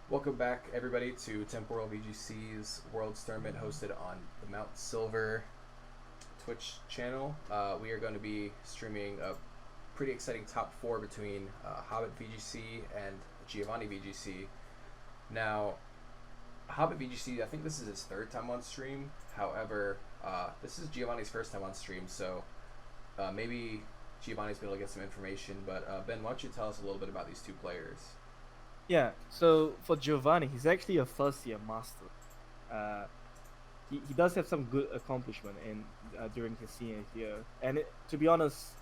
Welcome back, everybody, to TemporalVGC's Worlds Tournament hosted on the Mount Silver Twitch channel. We are going to be streaming a pretty exciting top four between Hobbit VGC and Giovanni VGC. Now, Hobbit VGC, I think this is his third time on stream. However, this is Giovanni's first time on stream, so maybe Giovanni's been able to get some information. But Ben, why don't you tell us a little bit about these two players? Yeah, so for Giovanni, he's actually a first year master. Uh, he does have some good accomplishment in during his senior year, and to be honest,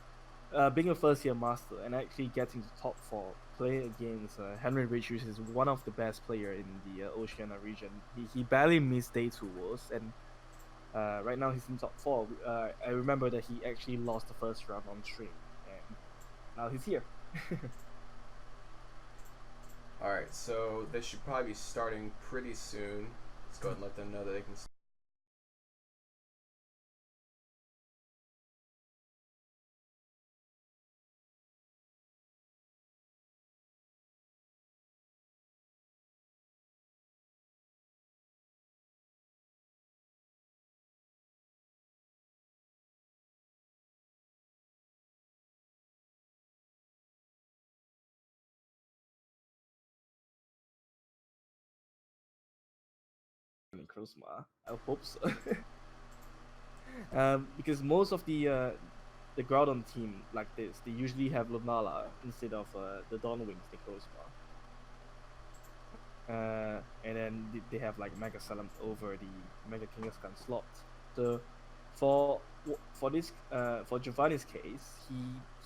being a first year master and actually getting to top four, playing against Henry Richards is one of the best player in the Oceania region. He barely missed day two wars, and right now he's in top four. I remember that he actually lost the first round on stream, and now he's here. Alright, so they should probably be starting pretty soon. Let's go ahead and let them know that they can. Krosma. I hope so. Because most of the Groudon team like this, they usually have Lunala instead of the Dawnwings, the Krosma. And then they have like Mega Salam over the Mega Kangaskhan slot. So for this for Giovanni's case,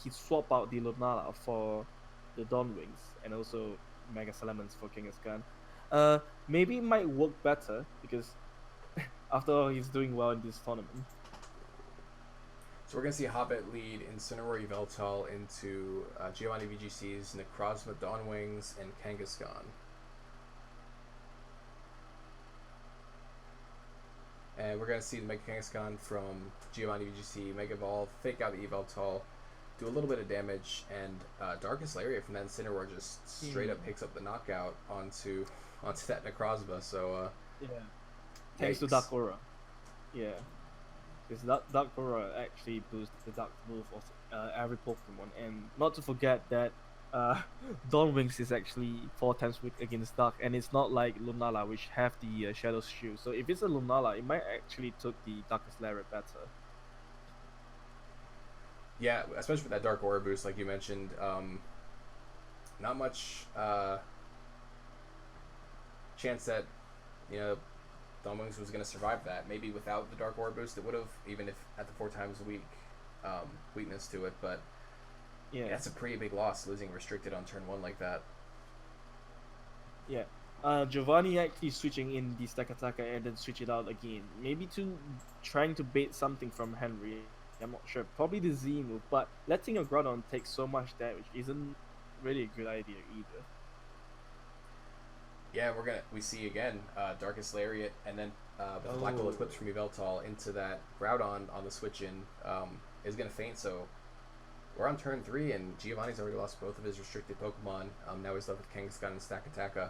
he swapped out the Lunala for the Dawnwings and also Mega Salamence for Kangaskhan. Maybe it might work better because after all, he's doing well in this tournament. So we're going to see Hobbit lead Incineroar Yveltal into Giovanni VGC's Necrozma Dawnwings and Kangaskhan. And we're going to see the Mega Kangaskhan from Giovanni VGC Mega Evolve, fake out the Yveltal, do a little bit of damage, and Darkest Lariat from that Incineroar just straight up picks up the knockout onto that Necrozma. So yeah, thanks to Dark Aura. Yeah, because Dark Aura actually boosts the Dark move of every Pokemon, and not to forget that Dawnwings is actually 4 times weak against Dark, and it's not like Lunala which have the Shadow Shield. So if it's a Lunala, it might actually took the Darkest Lariat better. yeah, especially with that Dark Aura boost, like you mentioned, not much chance that Dawnwings was going to survive that. Maybe without the Dark Aura boost, it would have, even if at the 4 times weak weakness to it. But Yeah, that's a pretty big loss, losing restricted on turn one like that. yeah. Giovanni actually switching in the Stack Attacker and then switch it out again. Maybe to trying to bait something from Henry. I'm not sure. Probably the Z move, but letting a Groudon take so much damage isn't really a good idea either. Yeah, we see again Darkest Lariat, and then with the Black Hole Eclipse from Yveltal into that Groudon on the switch in is going to faint. So we're on turn 3, and Giovanni's already lost both of his restricted Pokemon. Now he's left with Kangaskhan and Stack Attacker.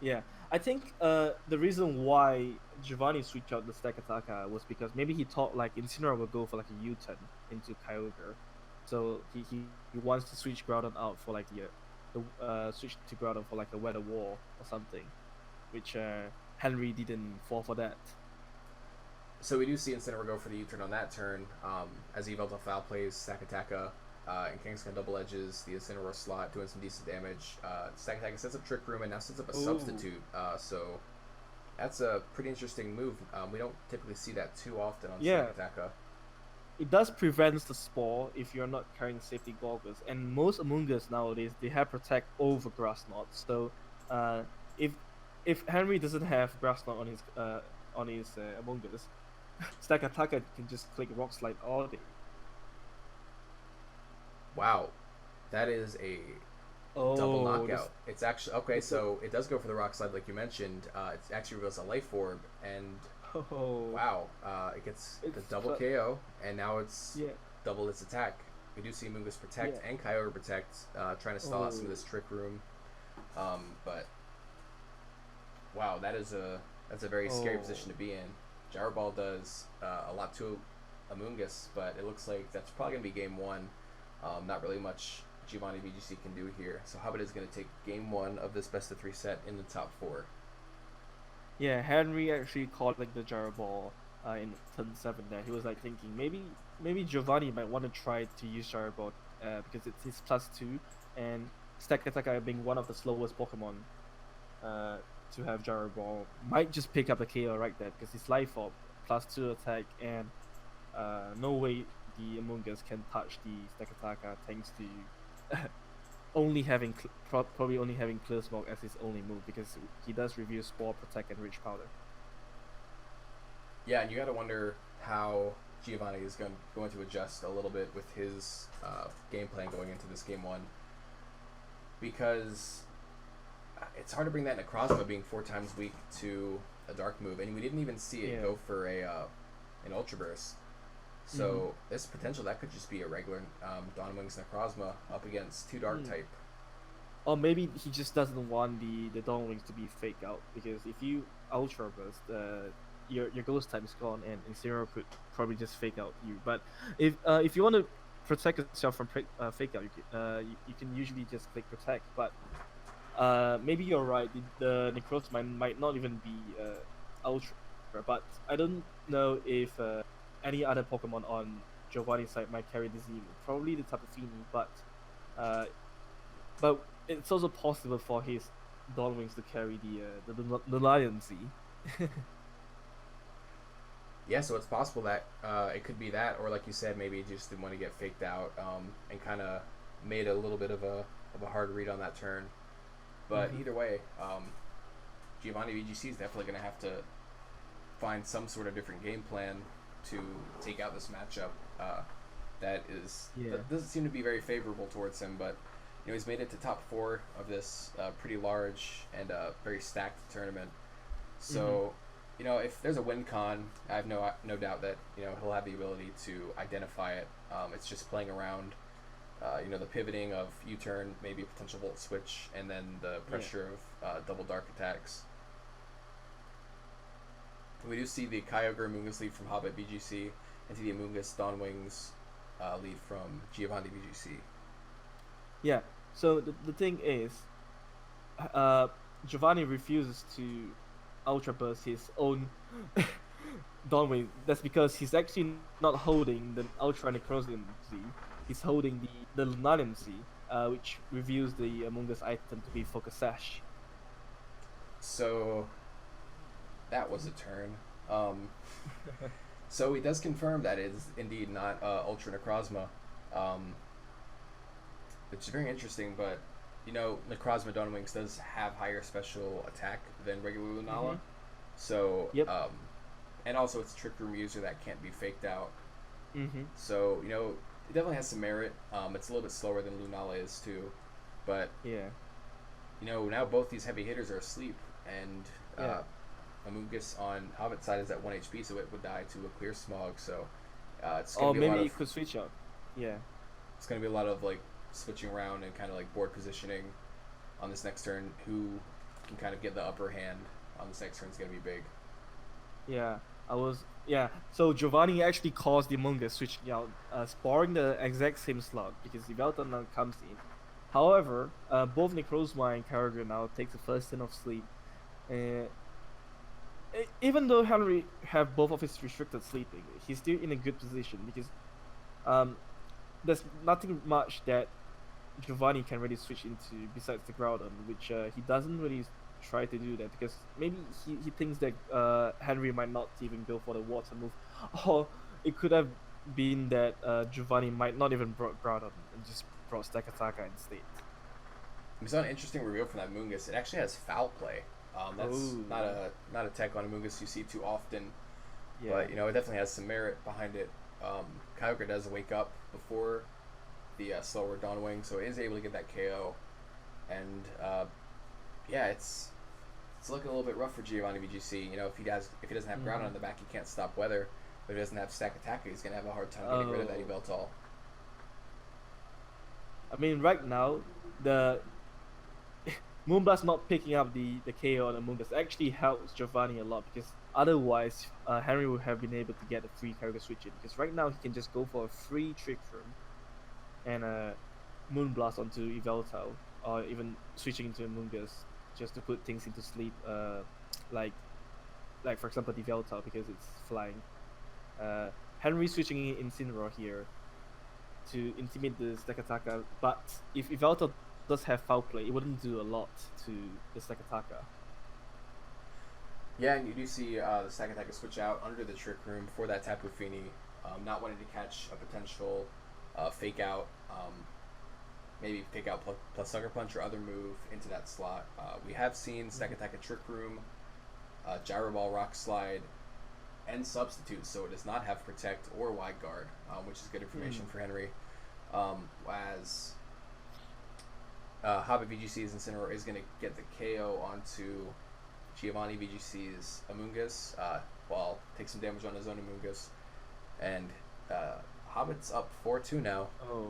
Yeah, I think the reason why Giovanni switched out the Stack Attacker was because maybe he thought like Incineroar would go for like a U-turn into Kyogre, so he wants to switch Groudon out for like the switch to Groudon for like a Weather Wall or something, which Henry didn't fall for that. So we do see Incineroar go for the U-turn on that turn as Yveltal foul plays Stack Attacker. And Kangaskhan double edges the Incineroar slot, doing some decent damage. Stack Attacker sets up Trick Room and now sets up a substitute. So that's a pretty interesting move. We don't typically see that too often on Yeah, Stack Attacker. it does prevent the spore if you're not carrying safety goggles, and most Among Us nowadays they have protect over Grass Knot. So uh, if Henry doesn't have Grass Knot on his Among Us, Stack Attacker can just click Rock Slide all day. Wow, that is a double knockout. It's actually okay. So it does go for the Rock Slide, like you mentioned. It actually reveals a Life Orb, and wow, it gets the double KO, and now it's yeah, double its attack. We do see Mungus Protect yeah. and Kyogre Protect trying to stall out some of this Trick Room. But Wow, that's a very scary Oh, position to be in. Gyro Ball does a lot to Amoongus, but it looks like that's probably gonna be game one. Not really much Giovanni VGC can do here. So Hobbit is gonna take game one of this best of three set in the top four. yeah. Henry actually called like the gyro ball in turn 7 there. He was like thinking maybe Giovanni might want to try to use gyro ball because it's his +2 and Stakataka being one of the slowest Pokemon uh, to have gyro ball might just pick up the KO right there because his life orb +2 attack and no way the Amoongus can touch the Stakataka thanks to only having probably only having Clear Smoke as his only move because he does review Spore, Protect, and Rich Powder. Yeah, and you got to wonder how Giovanni is going to adjust a little bit with his game plan going into this game one, because it's hard to bring that Necrozma being 4 times weak to a dark move, and we didn't even see it go for an Ultra Burst. So there's potential that could just be a regular Dawn Wings Necrozma up against 2 dark type. Or maybe he just doesn't want the Dawn Wings to be fake out because if you Ultra Burst, your Ghost type is gone and Zero could probably just fake out you. But if you want to protect yourself from fake out, you can usually just click Protect. But maybe you're right. The Necros might not even be Ultra, but I don't know if any other Pokemon on Giovanni's side might carry the Z. Probably the Tapu Fini, but it's also possible for his Dawn Wings to carry the Lion Z. Yeah, so it's possible that it could be that, or like you said, maybe he just didn't want to get faked out and kind of made a little bit of a hard read on that turn. But either way, Giovanni VGC is definitely going to have to find some sort of different game plan to take out this matchup that doesn't seem to be very favorable towards him. But he's made it to top 4 of this pretty large and very stacked tournament. So if there's a win con, I have no doubt that he'll have the ability to identify it. It's just playing around. The pivoting of U-turn, maybe a potential volt switch, and then the pressure of double dark attacks. We do see the Kyogre Amoongus lead from Hobbit VGC, and see the Amoongus Dawn Wings lead from Giovanni VGC. Yeah, so the thing is, Giovanni refuses to Ultra Burst his own Dawn Wing. That's because he's actually not holding the Ultra Necrozma Z. He's holding the Lunarium Z, which reveals the Amoongus item to be Focus Sash. So that was a turn. So he does confirm that it is indeed not Ultra Necrozma, which is very interesting. But Necrozma Dawn Wings does have higher special attack than regular Lunala. So and also it's a Trick Room user that can't be faked out. So it definitely has some merit. It's a little bit slower than Lunala is too, but now both these heavy hitters are asleep, and Amoongus on Hobbit's side is at 1 HP, so it would die to a Clear Smog. So it's gonna be a lot of, it could switch out. Yeah, it's gonna be a lot of like switching around and kind of like board positioning on this next turn. Who can kind of get the upper hand on this next turn is gonna be big. So Giovanni actually caused the Amoongus switching out, sparring the exact same slot because the Velton now comes in. However, both Necrozma and Kyogre now takes the first turn of sleep. Even though Henry have both of his restricted sleeping, he's still in a good position because there's nothing much that Giovanni can really switch into besides the Groudon, which he doesn't really try to do that because maybe he thinks that Henry might not even go for the water move, or it could have been that Giovanni might not even brought Groudon and just brought Stakataka instead. We saw an interesting reveal from that Amoongus. It actually has Foul Play. That's not a tech on Amoongus you see too often, but it definitely has some merit behind it. Kyogre does wake up before the slower Dawn Wing, so it is able to get that KO, and it's looking a little bit rough for Giovanni VGC. If he doesn't have Groudon on the back, he can't stop weather. But if he doesn't have Stack Attacker, he's gonna have a hard time getting rid of that Yveltal. I mean, right now Moonblast not picking up the KO on the Moonblast actually helps Giovanni a lot, because otherwise Henry would have been able to get a free character switch in, because right now he can just go for a free Trick Room and Moonblast onto Yveltal, or even switching into a Moongus just to put things into sleep, like for example Yveltal, because it's flying. Henry switching in Incineroar here to intimidate the Stakataka, but if Yveltal does have foul play, it wouldn't do a lot to the Stakataka. Yeah, and you do see the Stakataka switch out under the Trick Room for that Tapu Fini, not wanting to catch a potential fake out, maybe fake out plus Sucker Punch or other move into that slot. We have seen Stakataka Trick Room, Gyro Ball, Rock Slide, and Substitute, so it does not have Protect or Wide Guard, which is good information for Henry. As Hobbit VGC's Incineroar is going to get the KO onto Giovanni VGC's Amoonguss, while take some damage on his own Amoonguss. And Hobbit's up 4-2 now. Oh.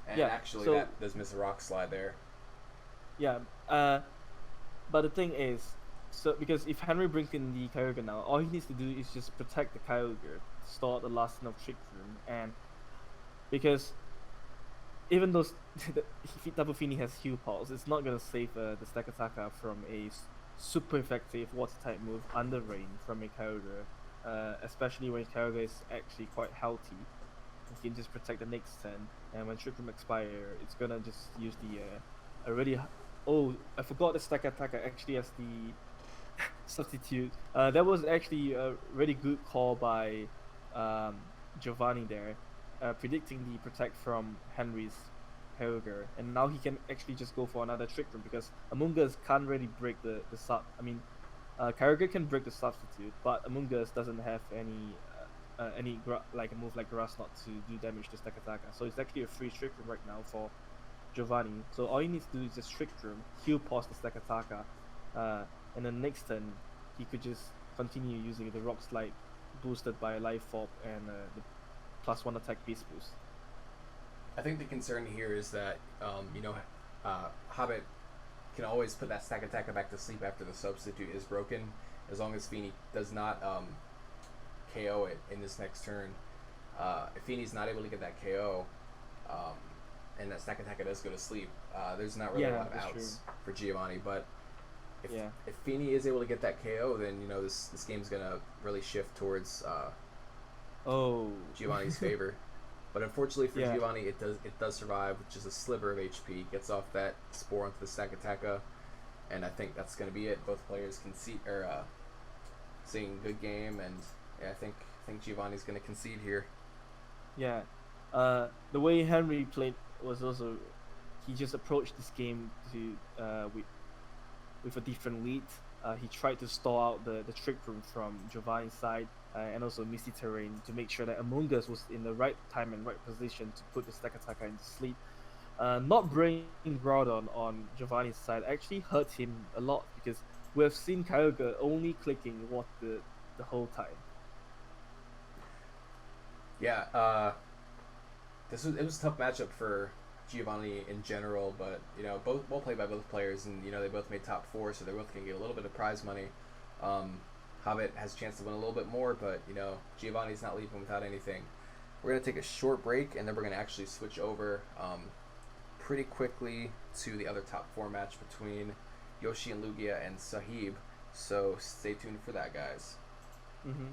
And actually, so, that does miss a Rock Slide there. Yeah, but the thing is, so because if Henry brings in the Kyogre now, all he needs to do is just protect the Kyogre, start the last of Trick Room, and because even though Tapu Fini has Heal Pulse, it's not gonna save the Stakataka from a super effective Water type move under Rain from a Kyogre, especially when Kyogre is actually quite healthy. You can just protect the next turn, and when Trick Room expire, it's gonna just use the already. Oh, I forgot the Stakataka actually has the substitute. That was actually a really good call by Giovanni there, predicting the protect from Henry's Kyogre, and now he can actually just go for another Trick Room, because Amoonguss can't really break the sub. I mean, Kyogre can break the substitute, but Amoonguss doesn't have any like a move like Grass Knot to do damage to Stakataka. So it's actually a free Trick Room right now for Giovanni. So all he needs to do is just Trick Room, Heal Pause the Stakataka, and then next turn he could just continue using the Rock Slide boosted by Life Orb and the +1 attack Beast Boost. I think the concern here is that Hobbit can always put that Stakataka back to sleep after the substitute is broken, as long as Fini does not KO it in this next turn. If Fini's not able to get that KO, and that Stakataka does go to sleep, there's not really a lot of outs for Giovanni. But if Fini is able to get that KO, then this game's gonna really shift towards Giovanni's favor. But unfortunately for Giovanni, it does survive with just a sliver of HP. Gets off that Spore onto the Stakataka, and I think that's gonna be it. Both players seeing good game, and I think Giovanni's gonna concede here. Yeah, the way Henry played was also, he just approached this game to with a different lead. He tried to stall out the Trick Room from Giovanni's side, and also Misty Terrain, to make sure that Amoonguss was in the right time and right position to put the Stakataka into sleep. Not bringing Groudon on Giovanni's side actually hurt him a lot, because we have seen Kyogre only clicking Water the whole time. Yeah, it was a tough matchup for Giovanni in general, but both well played by both players, and they both made top 4, so they're both gonna get a little bit of prize money. Hobbit has a chance to win a little bit more, but Giovanni's not leaving without anything. We're gonna take a short break, and then we're gonna actually switch over pretty quickly to the other top 4 match between Yoshi and Lugia and Sahib. So stay tuned for that, guys. Mm-hmm.